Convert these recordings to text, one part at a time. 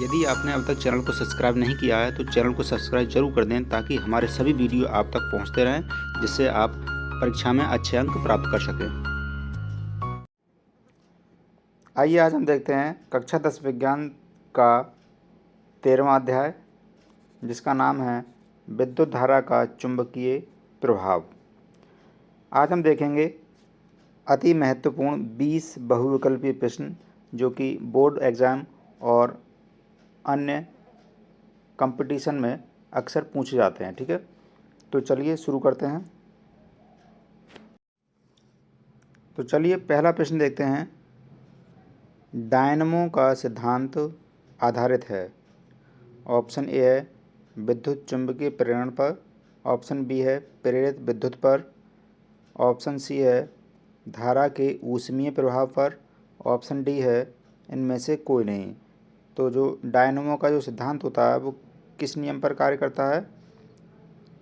यदि आपने अब तक चैनल को सब्सक्राइब नहीं किया है तो चैनल को सब्सक्राइब जरूर कर दें ताकि हमारे सभी वीडियो आप तक पहुंचते रहें, जिससे आप परीक्षा में अच्छे अंक प्राप्त कर सकें। आइए आज हम देखते हैं कक्षा 10 विज्ञान का 13वां अध्याय, जिसका नाम है विद्युत धारा का चुंबकीय प्रभाव। आज हम देखेंगे अति महत्वपूर्ण 20 बहुविकल्पीय प्रश्न जो कि बोर्ड एग्ज़ाम और अन्य कंपटीशन में अक्सर पूछे जाते हैं। ठीक है, तो चलिए शुरू करते हैं। तो चलिए पहला प्रश्न देखते हैं। डायनमो का सिद्धांत आधारित है। ऑप्शन ए है विद्युत चुंबकीय प्रेरण पर, ऑप्शन बी है प्रेरित विद्युत पर, ऑप्शन सी है धारा के ऊष्मीय प्रभाव पर, ऑप्शन डी है इनमें से कोई नहीं। तो जो डायनमो का जो सिद्धांत होता है वो किस नियम पर कार्य करता है?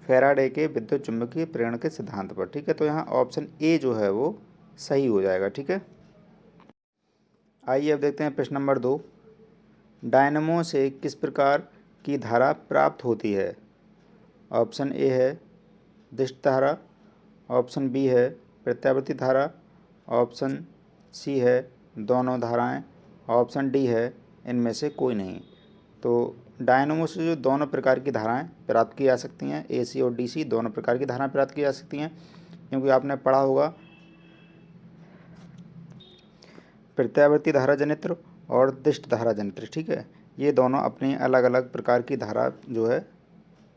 फैराडे के विद्युत चुंबकीय प्रेरण के सिद्धांत पर। ठीक है, तो यहाँ ऑप्शन ए जो है वो सही हो जाएगा। ठीक है, आइए अब देखते हैं प्रश्न नंबर 2। डायनमो से किस प्रकार की धारा प्राप्त होती है? ऑप्शन ए है दिष्ट धारा, ऑप्शन बी है प्रत्यावर्ती धारा, ऑप्शन सी है दोनों धाराएं, ऑप्शन डी है इनमें से कोई नहीं। तो डायनमो से जो दोनों प्रकार की धाराएं प्राप्त की जा सकती हैं, एसी और डीसी दोनों प्रकार की धाराएं प्राप्त की जा सकती हैं, क्योंकि आपने पढ़ा होगा प्रत्यावर्ती धारा जनित्र और दिष्ट धारा जनित्र। ठीक है, ये दोनों अपनी अलग अलग प्रकार की धारा जो है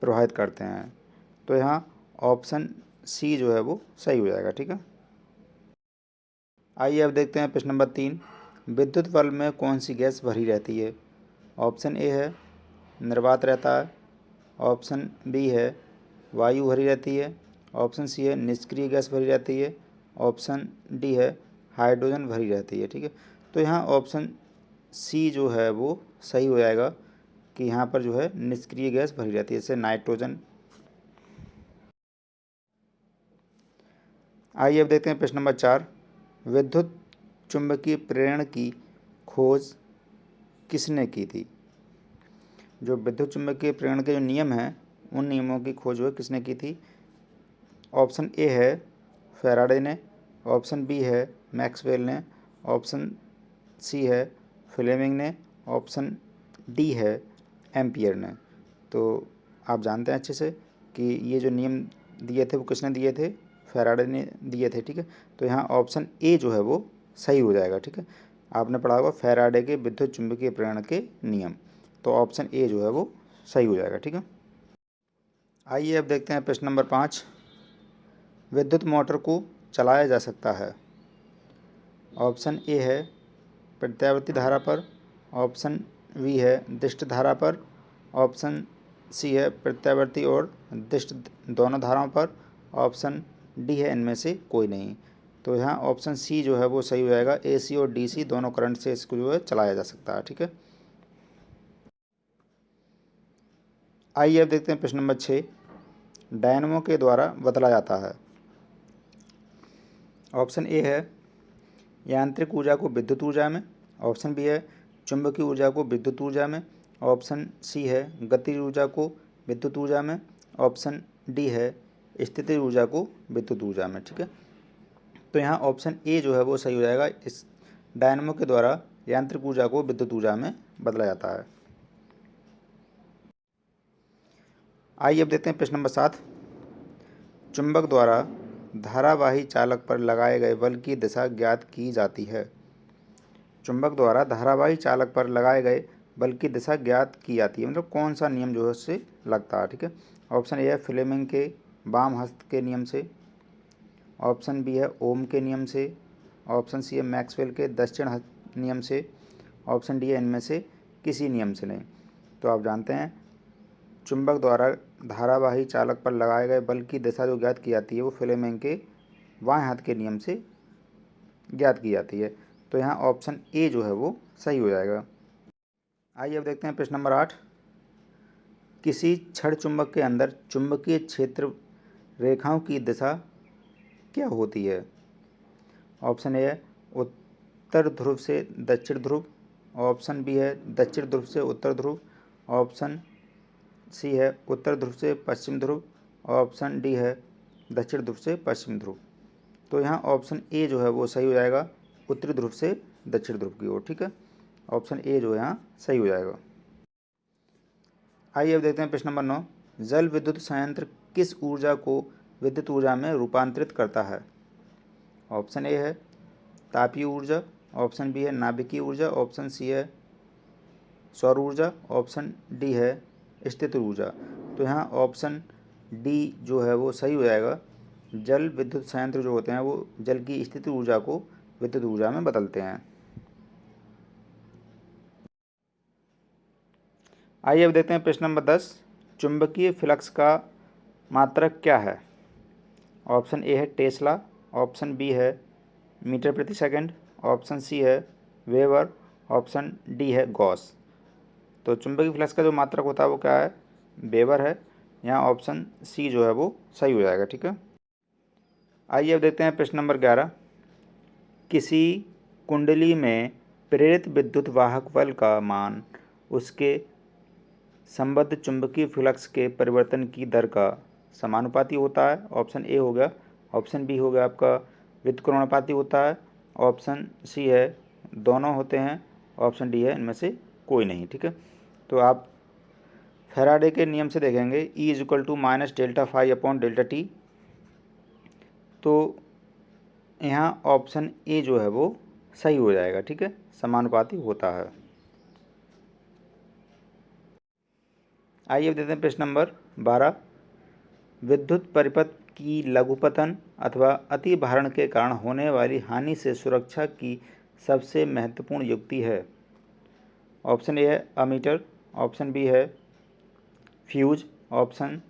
प्रवाहित करते हैं। तो यहाँ ऑप्शन सी जो है वो सही हो जाएगा। ठीक है, आइए अब देखते हैं प्रश्न नंबर 3। विद्युत बल्ब में कौन सी गैस भरी रहती है? ऑप्शन ए है निर्वात रहता है, ऑप्शन बी है वायु भरी रहती है, ऑप्शन सी है निष्क्रिय गैस भरी रहती है, ऑप्शन डी है हाइड्रोजन भरी रहती है। ठीक है, तो यहाँ ऑप्शन सी जो है वो सही हो जाएगा कि यहाँ पर जो है निष्क्रिय गैस भरी रहती है, जैसे नाइट्रोजन। आइए अब देखते हैं प्रश्न नंबर 4। विद्युत चुंबकीय प्रेरण की खोज किसने की थी? जो विद्युत चुंबकीय प्रेरण के जो नियम हैं उन नियमों की खोज वह किसने की थी? ऑप्शन ए है फैराडे ने, ऑप्शन बी है मैक्सवेल ने, ऑप्शन सी है फ्लेमिंग ने, ऑप्शन डी है एम्पियर ने। तो आप जानते हैं अच्छे से कि ये जो नियम दिए थे वो किसने दिए थे? फैराडे ने दिए थे। ठीक है, तो यहाँ ऑप्शन ए जो है वो सही हो जाएगा। ठीक है, आपने पढ़ा होगा फैराडे के विद्युत चुंबकीय प्रेरण के नियम, तो ऑप्शन ए जो है वो सही हो जाएगा। ठीक है, आइए अब देखते हैं प्रश्न नंबर 5। विद्युत मोटर को चलाया जा सकता है। ऑप्शन ए है प्रत्यावर्ती धारा पर, ऑप्शन बी है दिष्ट धारा पर, ऑप्शन सी है प्रत्यावर्ती और दिष्ट दोनों धाराओं पर, ऑप्शन डी है इनमें से कोई नहीं। तो यहाँ ऑप्शन सी जो है वो सही हो जाएगा, एसी और डीसी दोनों करंट से इसको जो है चलाया जा सकता है। ठीक है, आइए अब देखते हैं प्रश्न नंबर 6। डायनमो के द्वारा बदला जाता है। ऑप्शन ए है यांत्रिक ऊर्जा को विद्युत ऊर्जा में, ऑप्शन बी है चुंबकीय ऊर्जा को विद्युत ऊर्जा में, ऑप्शन सी है गतिज ऊर्जा को विद्युत ऊर्जा में, ऑप्शन डी है स्थितिज ऊर्जा को विद्युत ऊर्जा में। ठीक है, तो यहाँ ऑप्शन ए जो है वो सही हो जाएगा, इस डायनमो के द्वारा यांत्रिक ऊर्जा को विद्युत ऊर्जा में बदला जाता है। आइए अब देखते हैं प्रश्न नंबर 7। चुंबक द्वारा धारावाही चालक पर लगाए गए बल की दिशा ज्ञात की जाती है। चुंबक द्वारा धारावाही चालक पर लगाए गए बल की दिशा ज्ञात की जाती है, मतलब कौन सा नियम जो है उससे लगता है। ठीक है, ऑप्शन ए है फ्लेमिंग के वाम हस्त के नियम से, ऑप्शन बी है ओम के नियम से, ऑप्शन सी है मैक्सवेल के दक्षिण हस्त नियम से, ऑप्शन डी है इनमें से किसी नियम से नहीं। तो आप जानते हैं चुंबक द्वारा धारावाही चालक पर लगाए गए बल की दिशा जो ज्ञात की जाती है वो फ्लेमिंग के बाएं हाथ के नियम से ज्ञात की जाती है। तो यहाँ ऑप्शन ए जो है वो सही हो जाएगा। आइए अब देखते हैं प्रश्न नंबर 8। किसी छड़ चुंबक के अंदर चुंबकीय क्षेत्र रेखाओं की दिशा क्या होती है? ऑप्शन ए है उत्तर ध्रुव से दक्षिण ध्रुव, ऑप्शन बी है दक्षिण ध्रुव से उत्तर ध्रुव, ऑप्शन सी है उत्तर ध्रुव से पश्चिम ध्रुव, ऑप्शन डी है दक्षिण ध्रुव से पश्चिम ध्रुव। तो यहाँ ऑप्शन ए जो है वो सही हो जाएगा, उत्तरी ध्रुव से दक्षिण ध्रुव की ओर। ठीक है, ऑप्शन ए जो है यहाँ सही हो जाएगा। आइए अब देखते हैं प्रश्न नंबर 9। जल विद्युत संयंत्र किस ऊर्जा को विद्युत ऊर्जा में रूपांतरित करता है? ऑप्शन ए है तापीय ऊर्जा, ऑप्शन बी है नाभिकीय ऊर्जा, ऑप्शन सी है सौर ऊर्जा, ऑप्शन डी है स्थिर ऊर्जा। तो यहाँ ऑप्शन डी जो है वो सही हो जाएगा। जल विद्युत संयंत्र जो होते हैं वो जल की स्थिर ऊर्जा को विद्युत ऊर्जा में बदलते हैं। आइए अब देखते हैं प्रश्न नंबर 10। चुंबकीय फ्लक्स का मात्रक क्या है? ऑप्शन ए है टेस्ला, ऑप्शन बी है मीटर प्रति सेकंड, ऑप्शन सी है वेबर, ऑप्शन डी है गॉस। तो चुंबकीय फ्लक्स का जो मात्रक होता है वो क्या है? वेबर है। यहाँ ऑप्शन सी जो है वो सही हो जाएगा। ठीक है, आइए अब देखते हैं प्रश्न नंबर 11। किसी कुंडली में प्रेरित विद्युत वाहक बल का मान उसके संबद्ध चुंबकीय फ्लक्स के परिवर्तन की दर का समानुपाती होता है। ऑप्शन ए हो गया, ऑप्शन बी हो गया आपका व्युत्क्रमानुपाती होता है, ऑप्शन सी है दोनों होते हैं, ऑप्शन डी है इनमें से कोई नहीं। ठीक है, तो आप फैराडे के नियम से देखेंगे E = delta phi upon delta T. तो यहाँ ऑप्शन ए जो है वो सही हो जाएगा। ठीक है, समानुपाती होता है। आइए अब देते हैं प्रश्न नंबर 12। विद्युत परिपथ की लघुपतन अथवा अति भारण के कारण होने वाली हानि से सुरक्षा की सबसे महत्वपूर्ण युक्ति है। ऑप्शन ए है अमीटर, ऑप्शन बी है फ्यूज, ऑप्शन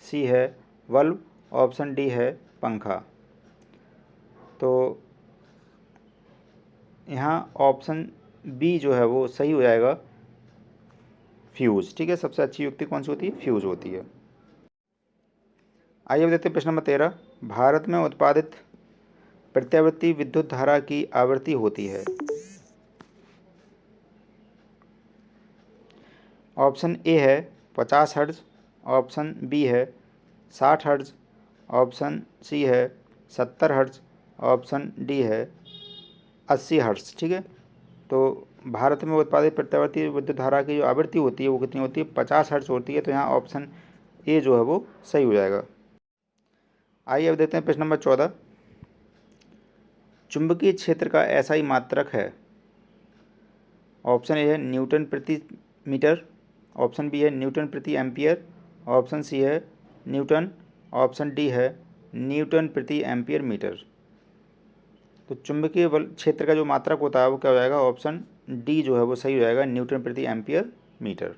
सी है बल्ब, ऑप्शन डी है पंखा। तो यहाँ ऑप्शन बी जो है वो सही हो जाएगा, फ्यूज। ठीक है, सबसे अच्छी युक्ति कौन सी होती है? फ्यूज होती है। आइए देखते हैं प्रश्न नंबर 13। भारत में उत्पादित प्रत्यावर्ती विद्युत धारा की आवृत्ति होती है। ऑप्शन ए है 50 हर्ट्ज, ऑप्शन बी है 60 हर्ट्ज, ऑप्शन सी है 70 हर्ट्ज, ऑप्शन डी है 80 हर्ट्ज। ठीक है, तो भारत में उत्पादित प्रत्यावर्ती विद्युत धारा की जो आवृत्ति होती है वो कितनी होती है? 50 हर्ट्ज होती है। तो यहाँ ऑप्शन ए जो है वो सही हो जाएगा। आइए अब देखते हैं प्रश्न नंबर 14। चुंबकीय क्षेत्र का ऐसा ही मात्रक है। ऑप्शन ए है न्यूटन प्रति मीटर, ऑप्शन बी है न्यूटन प्रति एम्पियर, ऑप्शन सी है न्यूटन, ऑप्शन डी है न्यूटन प्रति एम्पियर मीटर। तो चुंबकीय बल क्षेत्र का जो मात्रक होता है वो क्या हो जाएगा? ऑप्शन डी जो है वो सही हो जाएगा, न्यूटन प्रति एम्पियर मीटर।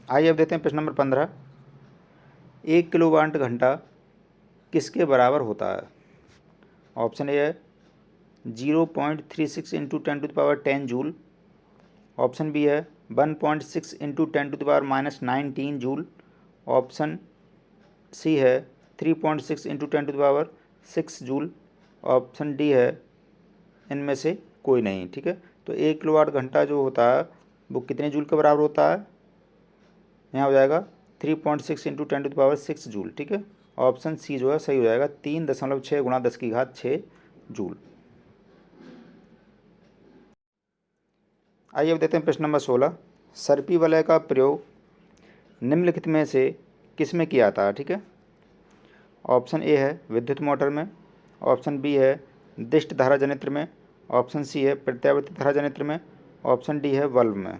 आइए अब देते हैं प्रश्न नंबर 15। 1 किलोवाट घंटा किसके बराबर होता है? ऑप्शन ए है 0.36 इंटू 10⁻10 जूल, ऑप्शन बी है 1.6 इंटू 10⁻−19 जूल, ऑप्शन सी है 3.6 इंटू 10⁻6 जूल, ऑप्शन डी है इनमें से कोई नहीं। ठीक है, तो 1 किलोवाट घंटा जो होता है वो कितने जूल के बराबर होता है? यहाँ हो जाएगा 3.6 इंटू 10⁻6 जूल। ठीक है, ऑप्शन सी जो है सही हो जाएगा, 3.6 गुणा 10⁻6 जूल। आइए अब देखते हैं प्रश्न नंबर 16। सर्पी वलय का प्रयोग निम्नलिखित में से किस में किया जाता है? ठीक है, ऑप्शन ए है विद्युत मोटर में, ऑप्शन बी है दिष्ट धारा जनित्र में, ऑप्शन सी है प्रत्यावर्ती धारा जनित्र में, ऑप्शन डी है बल्ब में।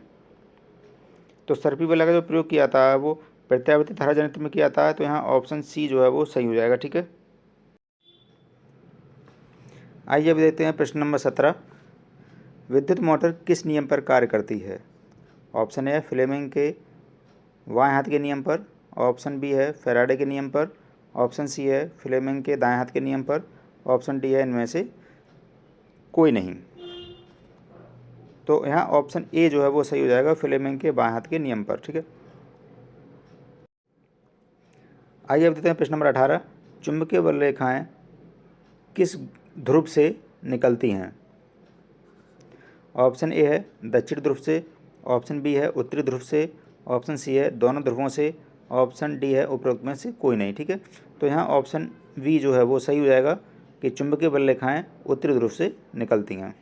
तो सर्पी वलय का जो प्रयोग किया जाता है वो प्रत्यावर्ती धारा जनित्र में किया जाता है। तो यहाँ ऑप्शन सी जो है वो सही हो जाएगा। ठीक है, आइए अब देखते हैं प्रश्न नंबर 17। विद्युत मोटर किस नियम पर कार्य करती है? ऑप्शन ए है फ्लेमिंग के बाएं हाथ के नियम पर, ऑप्शन बी है फैराडे के नियम पर, ऑप्शन सी है फ्लेमिंग के दाएं हाथ के नियम पर, ऑप्शन डी है इनमें से कोई नहीं। तो यहाँ ऑप्शन ए जो है वो सही हो जाएगा, फ्लेमिंग के बाएं हाथ के नियम पर। ठीक है, आइए अब देखते हैं प्रश्न नंबर 18। चुंबकीय बल रेखाएं किस ध्रुव से निकलती हैं? ऑप्शन ए है दक्षिण ध्रुव से, ऑप्शन बी है उत्तरी ध्रुव से, ऑप्शन सी है दोनों ध्रुवों से, ऑप्शन डी है उपरोक्त में से कोई नहीं। ठीक है, तो यहाँ ऑप्शन बी जो है वो सही हो जाएगा कि चुंबकीय बल रेखाएं उत्तरी ध्रुव से निकलती हैं।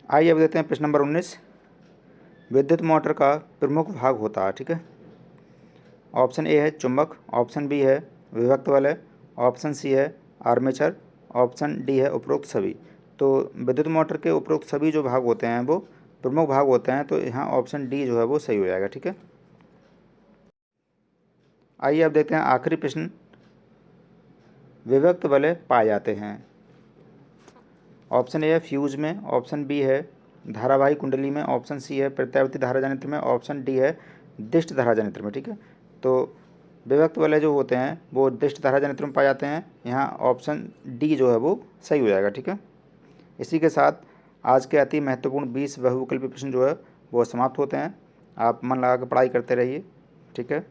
आइए अब देखते हैं प्रश्न नंबर 19। विद्युत मोटर का प्रमुख भाग होता है। ठीक है, ऑप्शन ए है चुंबक, ऑप्शन बी है विभक्त वलय, ऑप्शन सी है आर्मेचर, ऑप्शन डी है उपरोक्त सभी। तो विद्युत मोटर के उपरोक्त सभी जो भाग होते हैं वो प्रमुख भाग होते हैं, तो यहाँ ऑप्शन डी जो है वो सही हो जाएगा। ठीक है, आइए अब देखते हैं आखिरी प्रश्न। विभक्त वलय पाए जाते हैं। ऑप्शन ए है फ्यूज में, ऑप्शन बी है धारावाही कुंडली में, ऑप्शन सी है प्रत्यावर्ती धारा जनित्र में, ऑप्शन डी है दिष्ट धारा जनित्र में। ठीक है, तो विभक्त वलय जो होते हैं वो दिष्ट धारा जनित्र में पाए जाते हैं। यहाँ ऑप्शन डी जो है वो सही हो जाएगा। ठीक है, इसी के साथ आज के अति महत्वपूर्ण 20 बहुविकल्पी प्रश्न जो है वो समाप्त होते हैं। आप मन लगा कर पढ़ाई करते रहिए। ठीक है।